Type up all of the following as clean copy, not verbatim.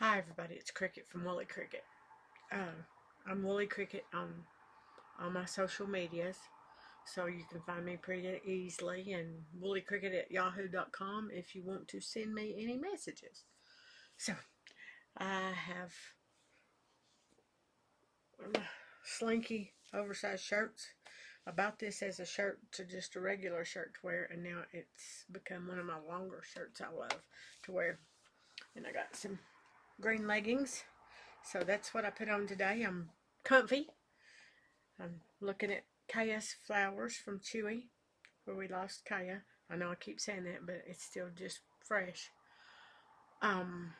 Hi everybody, it's Cricket from Woolly Cricket. I'm Woolly Cricket on all my social medias, so you can find me pretty easily, and woollycricket@yahoo.com if you want to send me any messages. So, I have slinky oversized shirts. I bought this as a shirt to just a regular shirt to wear, and now it's become one of my longer shirts I love to wear. And I got some green leggings. So that's what I put on today. I'm comfy. I'm looking at Kaya's flowers from Chewy, where we lost Kaya. I know I keep saying that, but it's still just fresh. Um,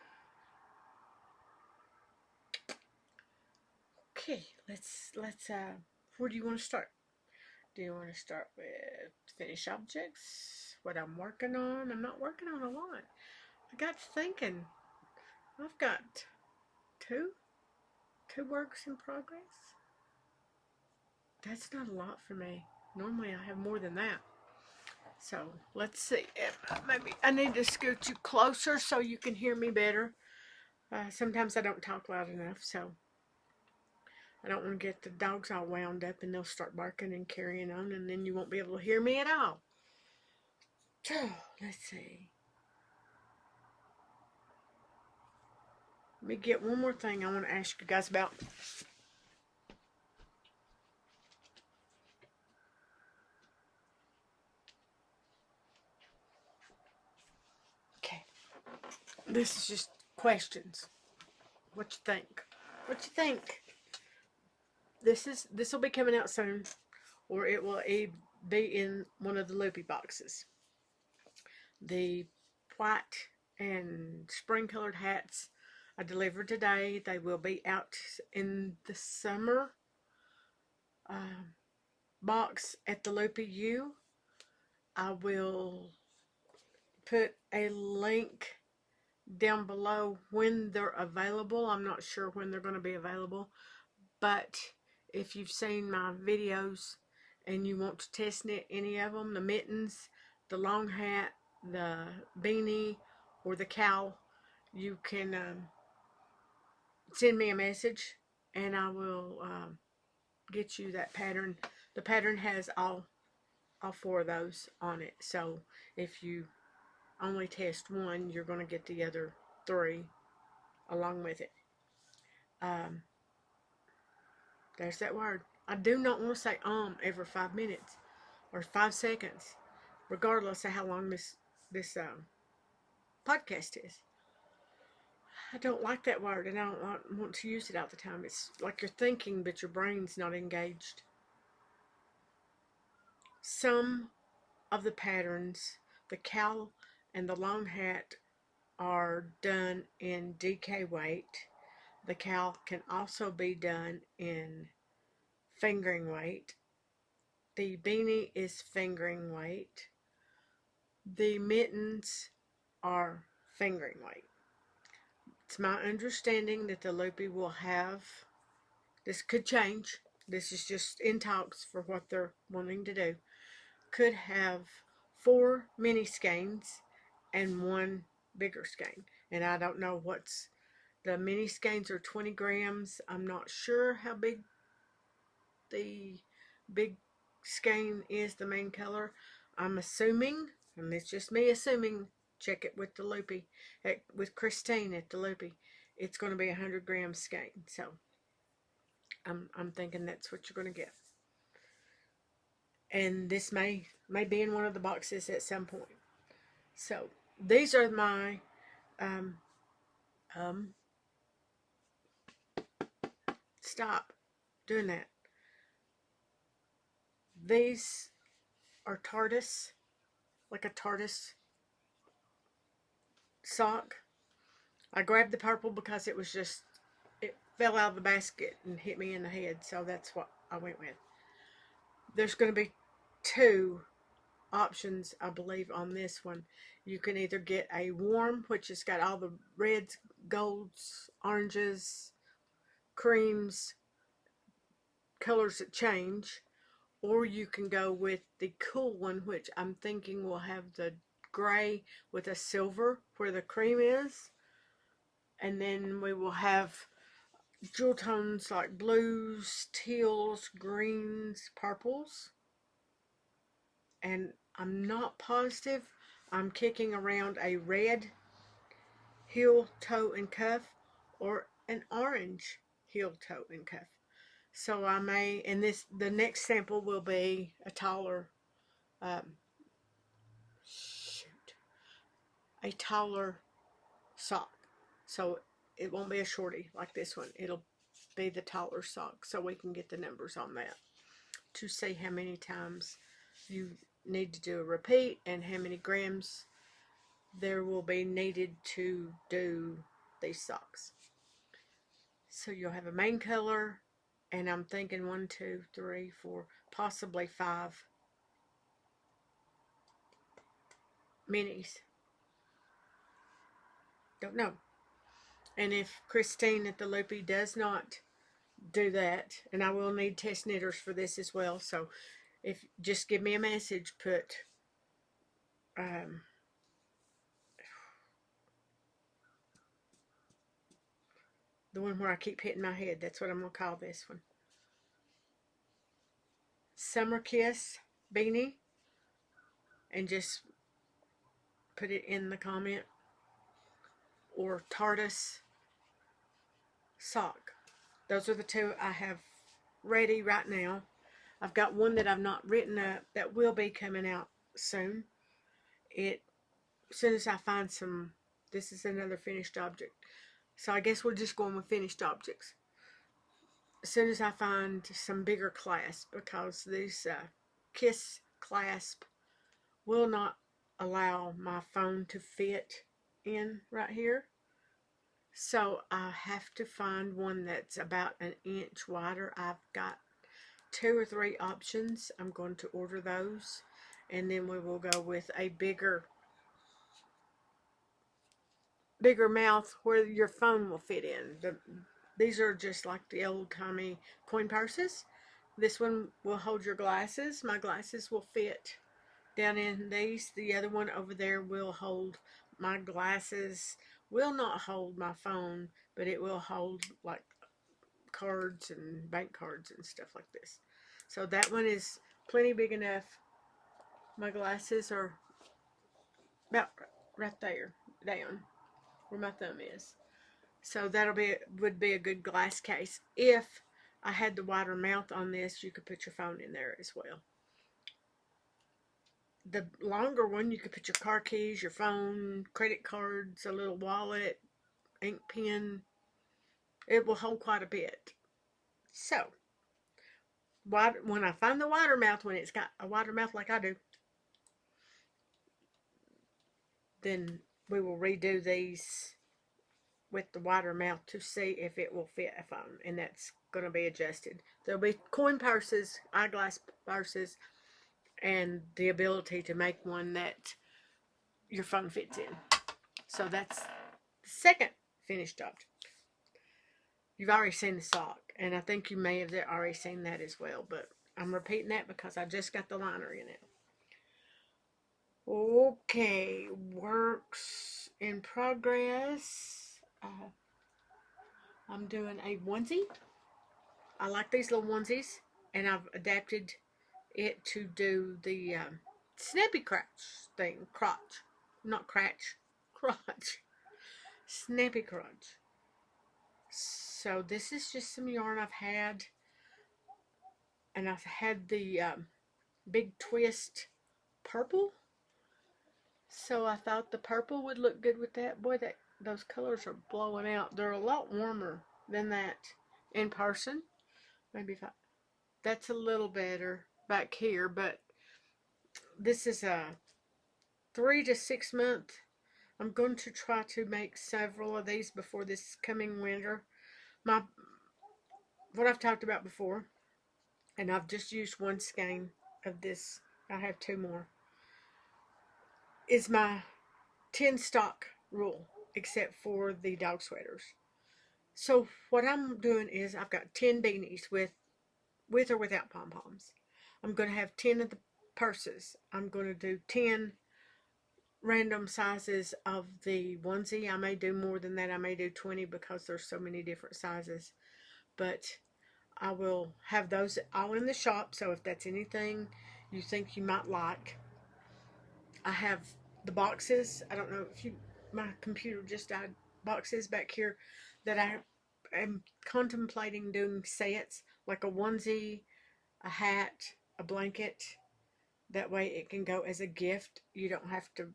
okay, where do you want to start? Do you want to start with finished objects? What I'm working on? I'm not working on a lot. I got thinking, I've got two, two works in progress. That's not a lot for me. Normally I have more than that. So let's see. Maybe I need to scoot you closer so you can hear me better. Sometimes I don't talk loud enough, so I don't want to get the dogs all wound up and they'll start barking and carrying on, and then you won't be able to hear me at all. So let's see. Let me get one more thing I want to ask you guys about. Okay. This is just questions. What you think? What you think? This will be coming out soon, or it will be in one of the loopy boxes. The white and spring colored hats I delivered today. They will be out in the summer box at the Loopy U. I will put a link down below when they're available. I'm not sure when they're going to be available, but if you've seen my videos and you want to test knit any of them, the mittens, the long hat, the beanie, or the cowl, you can send me a message and I will get you that pattern. The pattern has all four of those on it, so if you only test one, you're going to get the other three along with it. Um, there's that word. I do not want to say every 5 minutes or 5 seconds, regardless of how long this podcast is. I don't like that word, and I don't want to use it all the time. It's like you're thinking, but your brain's not engaged. Some of the patterns, the cowl and the long hat, are done in DK weight. The cowl can also be done in fingering weight. The beanie is fingering weight. The mittens are fingering weight. It's my understanding that the Loopy will have, this could change, this is just in talks for what they're wanting to do, could have 4 mini skeins and 1 bigger skein. And I don't know what's, the mini skeins are 20 grams. I'm not sure how big the big skein is, the main color. I'm assuming, and it's just me assuming, check it with the Loopy, with Christine at the Loopy, it's going to be 100 gram skein. So I'm thinking that's what you're going to get. And this may be in one of the boxes at some point. So these are my stop doing that. These are TARDIS, like a TARDIS sock. I grabbed the purple because it was just, it fell out of the basket and hit me in the head, so that's what I went with. There's going to be 2 options, I believe, on this one. You can either get a warm, which has got all the reds, golds, oranges, creams, colors that change, or you can go with the cool one, which I'm thinking will have the gray with a silver where the cream is, And then we will have jewel tones like blues, teals, greens, purples. And I'm not positive. I'm kicking around a red heel, toe, and cuff or an orange heel, toe, and cuff. So I may, and the next sample will be a taller, um, a taller sock. So it won't be a shorty like this one. It'll be the taller sock, so we can get the numbers on that to see how many times you need to do a repeat and how many grams there will be needed to do these socks. So you'll have a main color, and I'm thinking 1, 2, 3, 4, possibly 5 minis. Don't know. And if Christine at the Loopy does not do that, and I will need test knitters for this as well, so if just give me a message, put the one where I keep hitting my head, that's what I'm going to call this one. Summer Kiss beanie, and just put it in the comment, or Tartus sock. Those are the two I have ready right now. I've got one that I've not written up that will be coming out soon. As soon as I find some, this is another finished object. So I guess we're just going with finished objects. As soon as I find some bigger clasp, because these Kiss clasp will not allow my phone to fit in right here. So I have to find one that's about an inch wider. I've got 2 or 3 options. I'm going to order those, and then we will go with a bigger mouth where your phone will fit in. These are just like the old-timey coin purses. This one will hold your glasses. My glasses will fit down in these. The other one over there will hold my glasses. Will not hold my phone, but it will hold like cards and bank cards and stuff like this. So that one is plenty big enough. My glasses are about right there, down where my thumb is. So would be a good glass case. If I had the wider mouth on this, you could put your phone in there as well. The longer one, you could put your car keys, your phone, credit cards, a little wallet, ink pen. It will hold quite a bit. So, when I find the wider mouth, when it's got a wider mouth like I do, then we will redo these with the wider mouth to see if it will fit a phone, and that's going to be adjusted. There'll be coin purses, eyeglass purses, and the ability to make one that your phone fits in. So that's the second finished object. You've already seen the sock, and I think you may have already seen that as well, but I'm repeating that because I just got the liner in it. Okay, works in progress. I'm doing a onesie. I like these little onesies, and I've adapted it to do the snappy crotch thing. Crotch. Not cratch. Crotch. Snappy crotch. So this is just some yarn I've had. And I've had the big twist purple. So I thought the purple would look good with that. Boy, those colors are blowing out. They're a lot warmer than that in person. Maybe that's a little better back here, but this is a 3 to 6 month. I'm going to try to make several of these before this coming winter. What I've talked about before, and I've just used one skein of this. I have 2 more. Is my 10 stock rule, except for the dog sweaters. So what I'm doing is I've got 10 beanies with or without pom-poms. I'm going to have 10 of the purses. I'm going to do 10 random sizes of the onesie. I may do more than that. I may do 20 because there's so many different sizes. But I will have those all in the shop. So if that's anything you think you might like, I have the boxes. I don't know if you, my computer just died. Boxes back here that I am contemplating doing sets, like a onesie, a hat, a blanket. That way it can go as a gift. You don't have to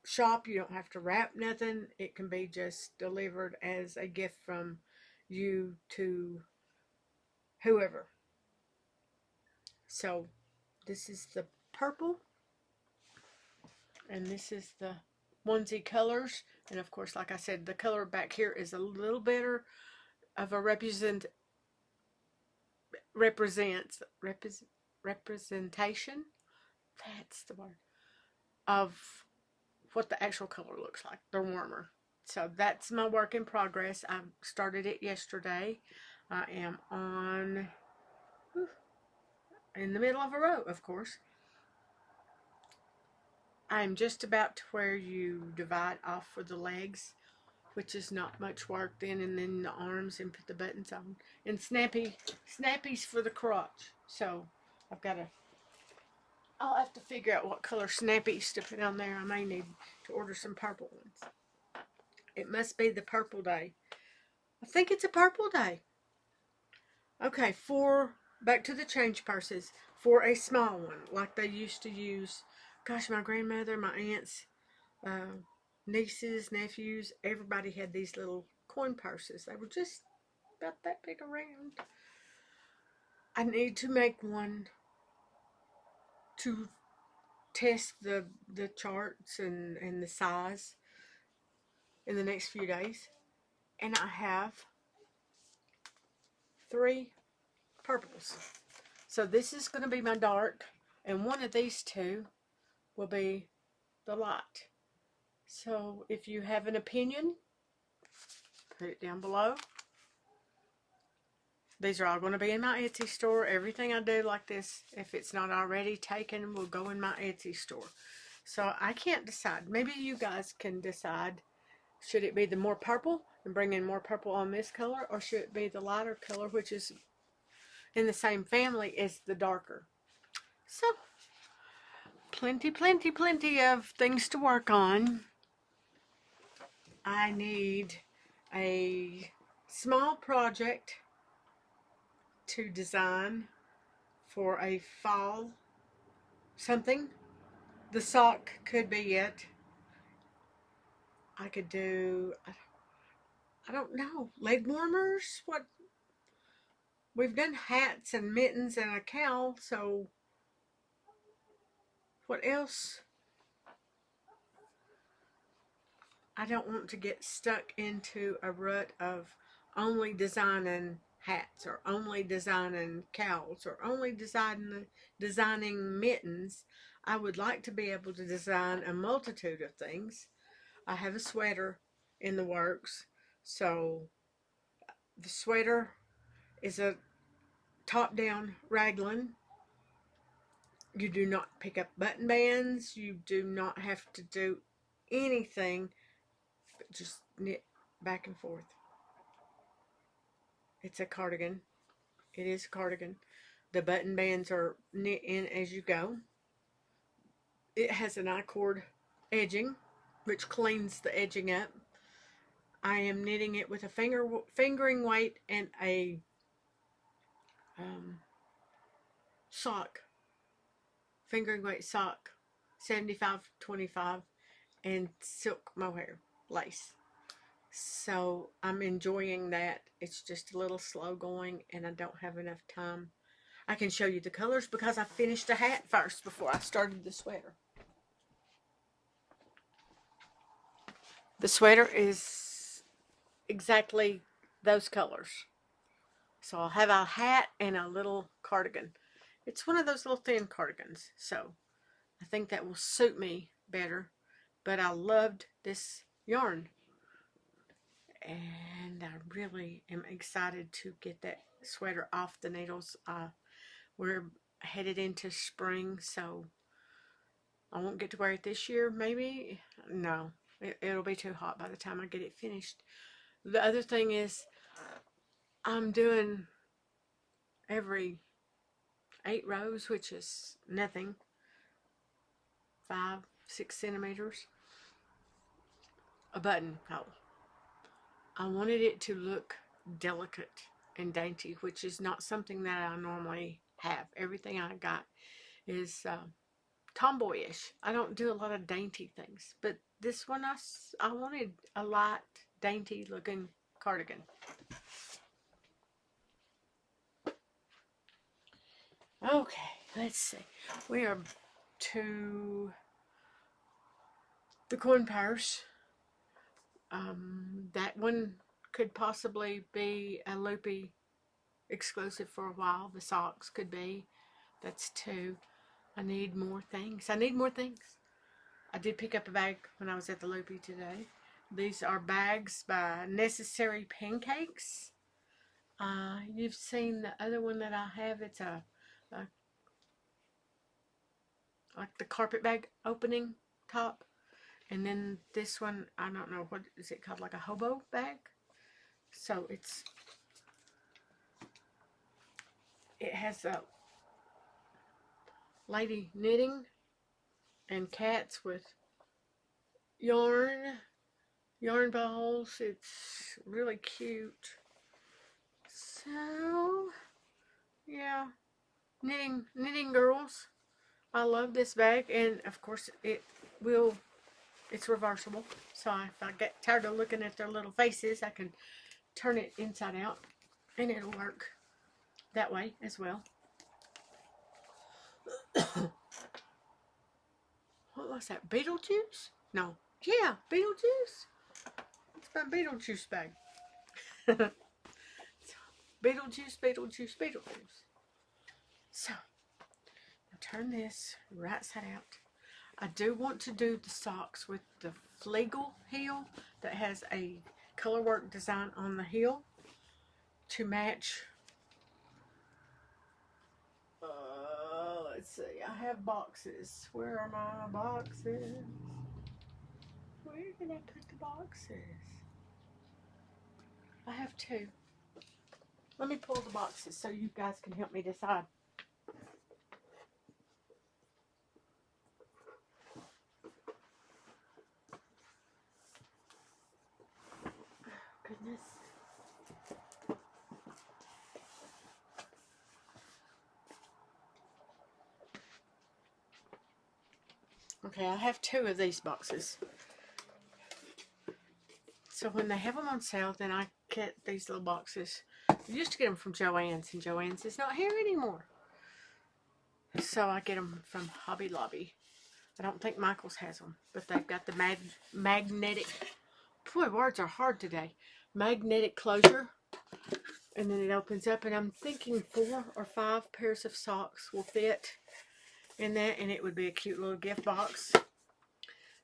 shop, you don't have to wrap nothing. It can be just delivered as a gift from you to whoever. So this is the purple, and this is the onesie colors. And of course, like I said, the color back here is a little better of a representation. That's the word of what the actual color looks like. They're warmer. So that's my work in progress. I started it yesterday. I am on in the middle of a row, of course. I'm just about to where you divide off for the legs, which is not much work then, and then the arms and put the buttons on. And snappies for the crotch. So I'll have to figure out what color snappies to put on there. I may need to order some purple ones. It must be the purple day. I think it's a purple day. Okay, back to the change purses. For a small one, like they used to use. Gosh, my grandmother, my aunts, nieces, nephews, everybody had these little coin purses. They were just about that big around. I need to make one to test the charts and the size in the next few days. And I have 3 purples. So this is going to be my dark, and one of these two will be the light. So if you have an opinion, put it down below. These are all going to be in my Etsy store. Everything I do like this, if it's not already taken, will go in my Etsy store. So I can't decide. Maybe you guys can decide. Should it be the more purple and bring in more purple on this color, or should it be the lighter color, which is in the same family as the darker? So plenty of things to work on. I need a small project to design for a fall something. The sock could be it. I could do, I don't know, leg warmers. What, we've done hats and mittens and a cowl, so what else? I don't want to get stuck into a rut of only designing hats or only designing cowls or only designing mittens. I would like to be able to design a multitude of things. I have a sweater in the works. So the sweater is a top-down raglan. You do not pick up button bands. You do not have to do anything but just knit back and forth. It's a cardigan. It is a cardigan. The button bands are knit in as you go. It has an I-cord edging, which cleans the edging up. I am knitting it with a fingering weight and a sock, fingering weight sock, 75-25, and silk mohair lace. So I'm enjoying that. It's just a little slow going, and I don't have enough time. I can show you the colors because I finished the hat first before I started the sweater. The sweater is exactly those colors. So I'll have a hat and a little cardigan. It's one of those little thin cardigans, so I think that will suit me better. But I loved this yarn, and I really am excited to get that sweater off the needles. We're headed into spring, so I won't get to wear it this year, maybe. No, it'll be too hot by the time I get it finished. The other thing is, I'm doing every 8 rows, which is nothing, 5-6 centimeters, a buttonhole. I wanted it to look delicate and dainty, which is not something that I normally have. Everything I got is tomboyish. I don't do a lot of dainty things, but this one I wanted a light, dainty looking cardigan. Okay, let's see. We are to the coin purse. That one could possibly be a loopy exclusive for a while. The socks could be. That's 2. I need more things. I did pick up a bag when I was at the loopy today. These are bags by Necessary Pancakes. You've seen the other one that I have. It's a like the carpet bag opening top. And then this one, I don't know, what is it called, like a hobo bag? So it has a lady knitting and cats with yarn balls. It's really cute. So yeah, knitting girls. I love this bag, and of course it's reversible. So if I get tired of looking at their little faces, I can turn it inside out, and it'll work that way as well. What was that? Beetlejuice? No. Yeah, Beetlejuice. It's my Beetlejuice bag. Beetlejuice. So, I'll turn this right side out. I do want to do the socks with the Flegel heel that has a colorwork design on the heel to match. Let's see. I have boxes. Where are my boxes? Where did I put the boxes? I have 2. Let me pull the boxes so you guys can help me decide. Goodness. Okay, I have 2 of these boxes. So when they have them on sale, then I get these little boxes. I used to get them from Joann's, and Joann's is not here anymore. So I get them from Hobby Lobby. I don't think Michael's has them, but they've got the magnetic, boy, words are hard today, magnetic closure, and then it opens up, and I'm thinking 4 or 5 pairs of socks will fit in that, and it would be a cute little gift box.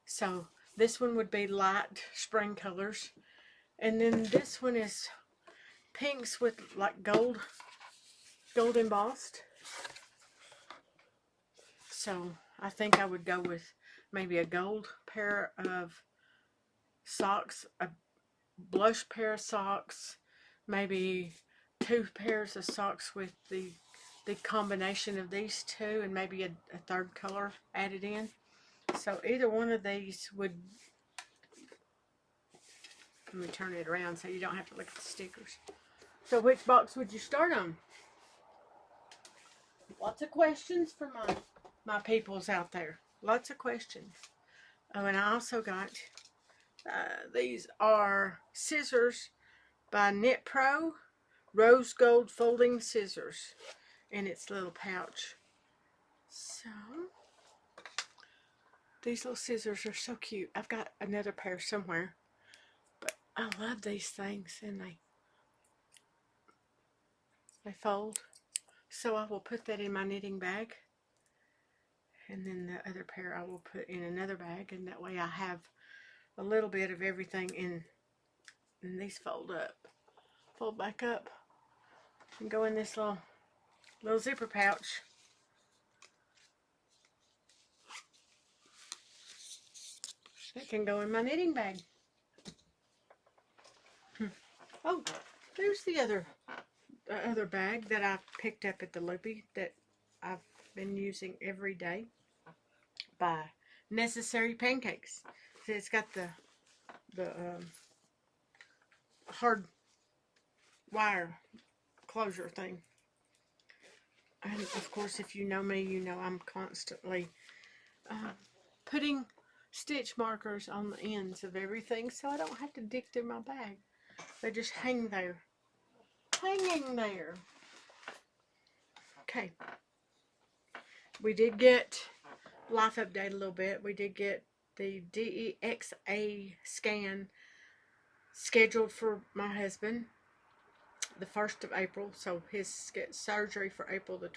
So this one would be light spring colors, and then this one is pinks with like gold embossed. So I think I would go with maybe a gold pair of socks, a blush pair of socks, maybe 2 pairs of socks with the combination of these 2, and maybe a 3rd color added in. So either one of these would, let me turn it around so you don't have to look at the stickers. So which box would you start on? Lots of questions for my peoples out there. Lots of questions. Oh, and I also got, these are scissors by Knit Pro, rose gold folding scissors in its little pouch. So these little scissors are so cute. I've got another pair somewhere, but I love these things, and they fold. So I will put that in my knitting bag, and then the other pair I will put in another bag, and that way I have a little bit of everything in. And these fold back up, and go in this little zipper pouch. It can go in my knitting bag. Oh, there's the other bag that I picked up at the Loopy that I've been using every day by Necessary Pancakes. See, it's got the hard wire closure thing. And of course, if you know me, you know I'm constantly putting stitch markers on the ends of everything so I don't have to dig through my bag. They just hang there. Hanging there. Okay. We did get life update a little bit. We did get the DEXA scan scheduled for my husband the 1st of April. So his surgery for April the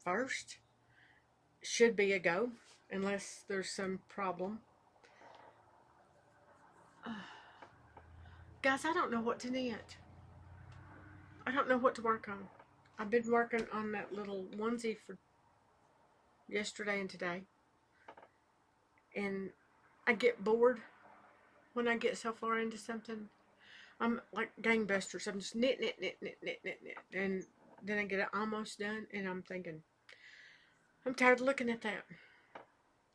21st should be a go unless there's some problem. Guys, I don't know what to knit. I don't know what to work on. I've been working on that little onesie for yesterday and today. And I get bored when I get so far into something. I'm like gangbusters. I'm just knit. And then I get it almost done and I'm thinking, I'm tired of looking at that.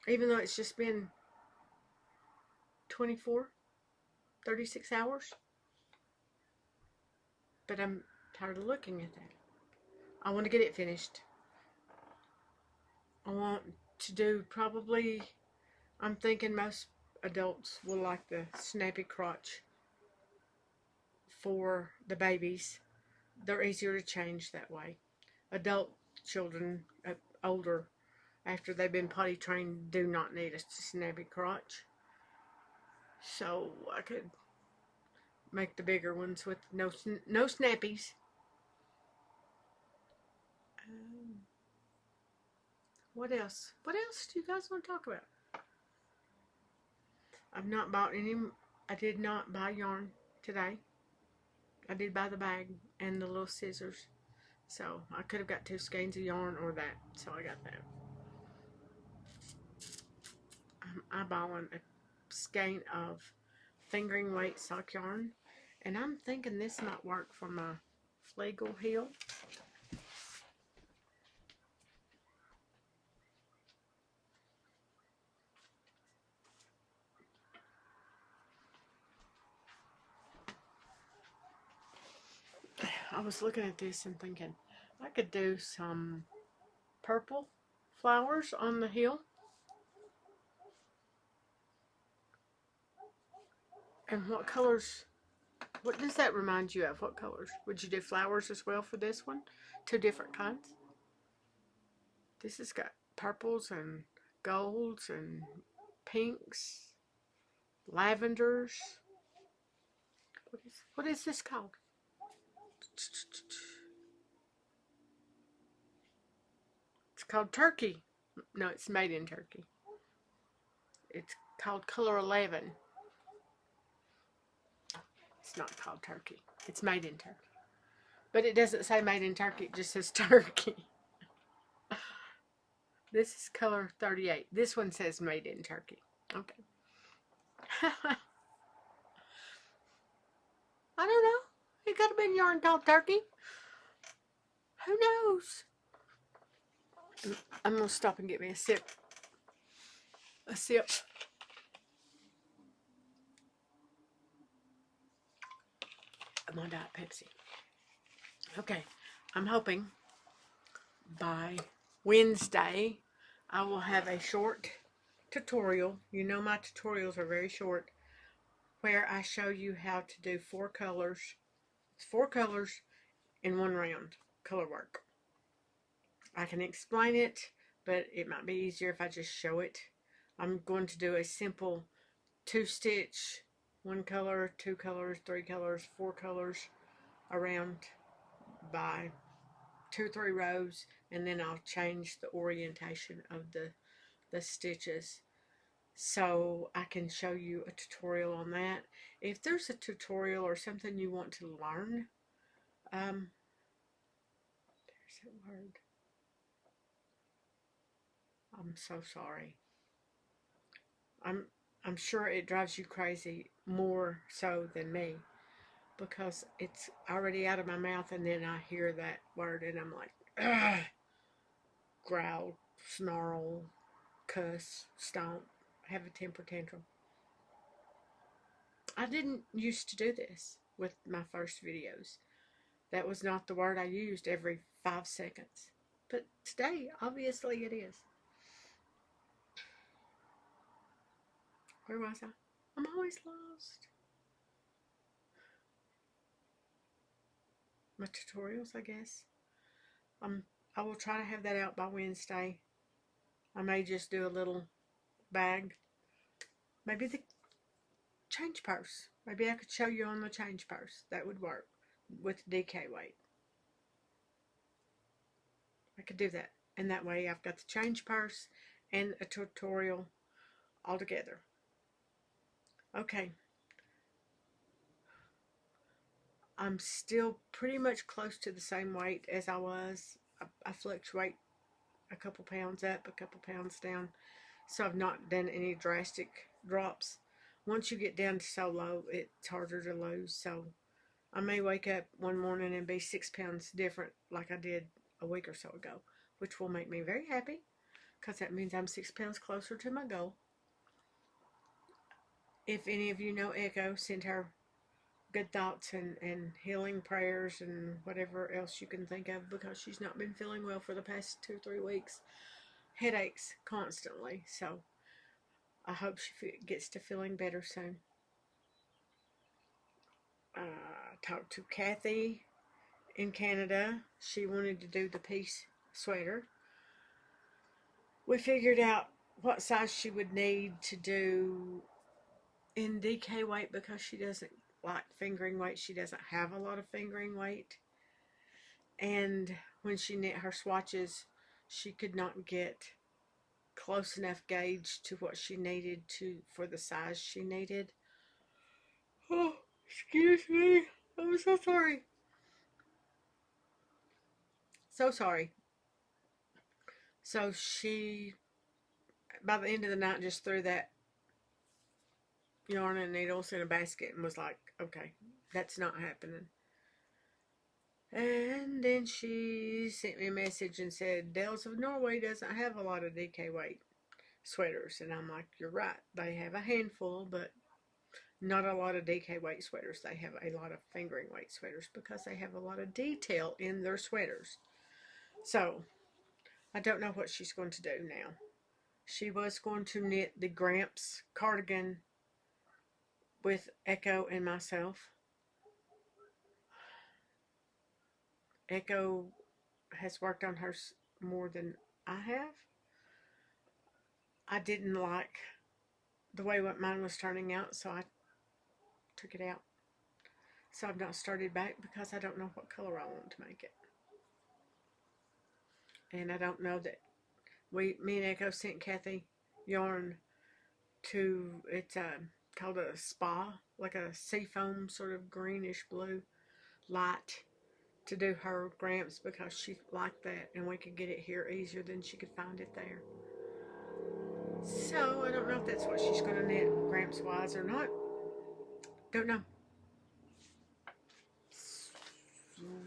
Even though it's just been 36 hours. But I'm tired of looking at that. I want to get it finished. I want to do probably, I'm thinking most adults will like the snappy crotch for the babies. They're easier to change that way. Adult children, older, after they've been potty trained, do not need a snappy crotch. So I could make the bigger ones with no snappies. What else? What else do you guys want to talk about? I've not bought any. I did not buy yarn today. I did buy the bag and the little scissors. So I could have got 2 skeins of yarn or that. So I got that. I'm eyeballing a skein of fingering weight sock yarn. And I'm thinking this might work for my Flegel heel. I was looking at this and thinking I could do some purple flowers on the heel. And what colors, what does that remind you of? What colors? Would you do flowers as well for this one? 2 different kinds. This has got purples and golds and pinks, lavenders. What is this called? It's called Turkey. No, it's made in Turkey. It's called Color 11. It's not called Turkey. It's made in Turkey. But it doesn't say made in Turkey. It just says Turkey. This is color 38. This one says made in Turkey. Okay. I don't know. It could have been yarn called Turkey. Who knows? I'm going to stop and get me a sip. A sip. Of my Diet Pepsi. Okay. I'm hoping by Wednesday I will have a short tutorial. You know my tutorials are very short, where I show you how to do 4 colors. It's 4 colors in 1 round color work. I can explain it, but it might be easier if I just show it. I'm going to do a simple 2-stitch, 1 color, 2 colors, 3 colors, 4 colors around by 2 or 3 rows, and then I'll change the orientation of the stitches so I can show you a tutorial on that. If there's a tutorial or something you want to learn, there's that word. I'm so sorry. I'm I'm sure it drives you crazy more so than me because it's already out of my mouth and then I hear that word and I'm like, ugh, growl, snarl, cuss, stomp, have a temper tantrum. I didn't used to do this with my first videos. That was not the word I used every 5 seconds. But today, obviously, it is. Where was I? I'm always lost. My tutorials, I guess. I will try to have that out by Wednesday. I may just do a little bag. Maybe the change purse. Maybe I could show you on the change purse. That would work with DK weight. I could do that. And that way I've got the change purse and a tutorial all together. Okay. I'm still pretty much close to the same weight as I was. I fluctuate a couple pounds up, a couple pounds down. So I've not done any drastic drops. Once you get down to so low, it's harder to lose. So I may wake up one morning and be 6 pounds different like I did a week or so ago, which will make me very happy because that means I'm 6 pounds closer to my goal. If any of you know Echo, send her good thoughts and healing prayers and whatever else you can think of because she's not been feeling well for the past 2 or 3 weeks. Headaches constantly, so I hope she gets to feeling better soon. Talked to Kathy in Canada. She wanted to do the peace sweater. We figured out what size she would need to do in DK weight because she doesn't like fingering weight. She doesn't have a lot of fingering weight. And when she knit her swatches, she could not get close enough gauge to what she needed for the size she needed. Oh, excuse me. I'm so sorry. So sorry. So she, by the end of the night, just threw that yarn and needles in a basket and was like, okay, that's not happening. And then she sent me a message and said, Dells of Norway doesn't have a lot of DK weight sweaters. And I'm like, you're right. They have a handful, but not a lot of DK weight sweaters. They have a lot of fingering weight sweaters because they have a lot of detail in their sweaters. So, I don't know what she's going to do now. She was going to knit the Gramps cardigan with Echo and myself. Echo has worked on hers more than I have. I didn't like the way what mine was turning out, so I took it out. So I've not started back because I don't know what color I want to make it. And I don't know that me and Echo sent Kathy yarn to, it's called a spa, like a seafoam sort of greenish blue light to do her Gramps because she liked that and we could get it here easier than she could find it there. So I don't know if that's what she's going to knit Gramps wise or not. Don't know.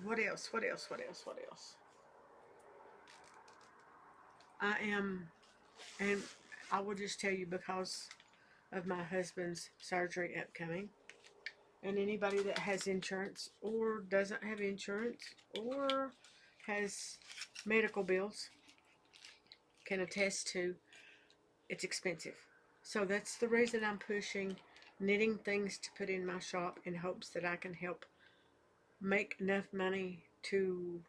What else? What else? What else? What else? I am, and I will just tell you because of my husband's surgery upcoming. And anybody that has insurance or doesn't have insurance or has medical bills can attest to it's expensive. So that's the reason I'm pushing knitting things to put in my shop in hopes that I can help make enough money to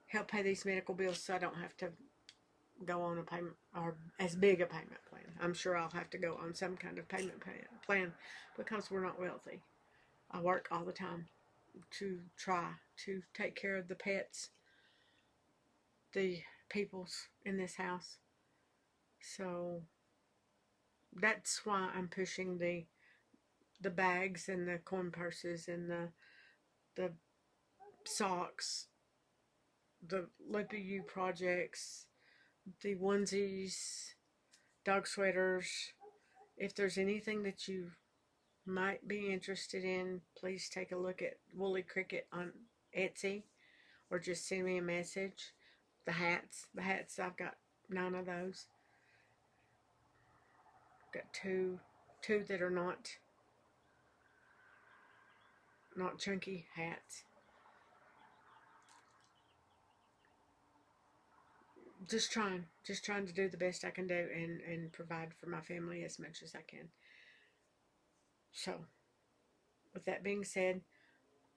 help pay these medical bills so I don't have to go on a payment or as big a payment plan. I'm sure I'll have to go on some kind of payment plan because we're not wealthy. I work all the time to try to take care of the pets, the peoples in this house. So that's why I'm pushing the bags and the coin purses and the socks, the Loopy U projects, the onesies, dog sweaters, If there's anything that you might be interested in, please take a look at Woolly Cricket on Etsy, or just send me a message. The hats, I've got 9 of those. Got two that are not chunky hats. Just trying to do the best I can do and provide for my family as much as I can. So, with that being said,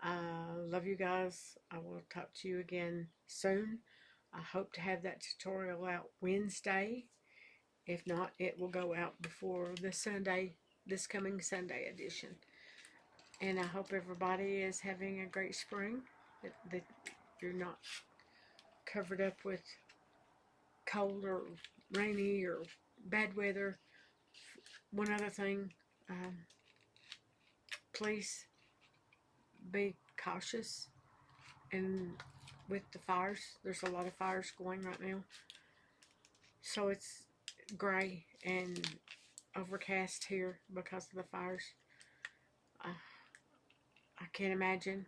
I love you guys. I will talk to you again soon. I hope to have that tutorial out Wednesday. If not, it will go out before this coming Sunday edition. And I hope everybody is having a great spring, that you're not covered up with cold or rainy or bad weather. One other thing, please be cautious. And with the fires, there's a lot of fires going right now. So it's gray and overcast here because of the fires. I can't imagine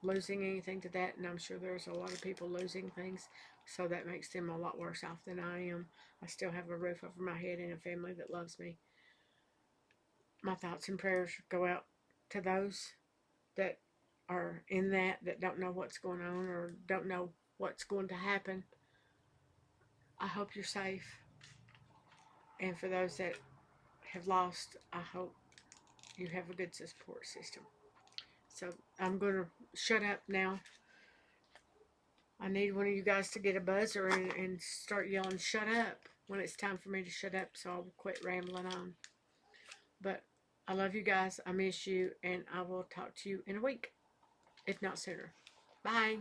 losing anything to that, and I'm sure there's a lot of people losing things, so that makes them a lot worse off than I am. I still have a roof over my head and a family that loves me. My thoughts and prayers go out to those that are in that don't know what's going on or don't know what's going to happen. I hope you're safe. And for those that have lost, I hope you have a good support system. So I'm going to shut up now. I need one of you guys to get a buzzer and start yelling "shut up" when it's time for me to shut up, so I'll quit rambling on. But I love you guys. I miss you, and I will talk to you in a week, if not sooner. Bye.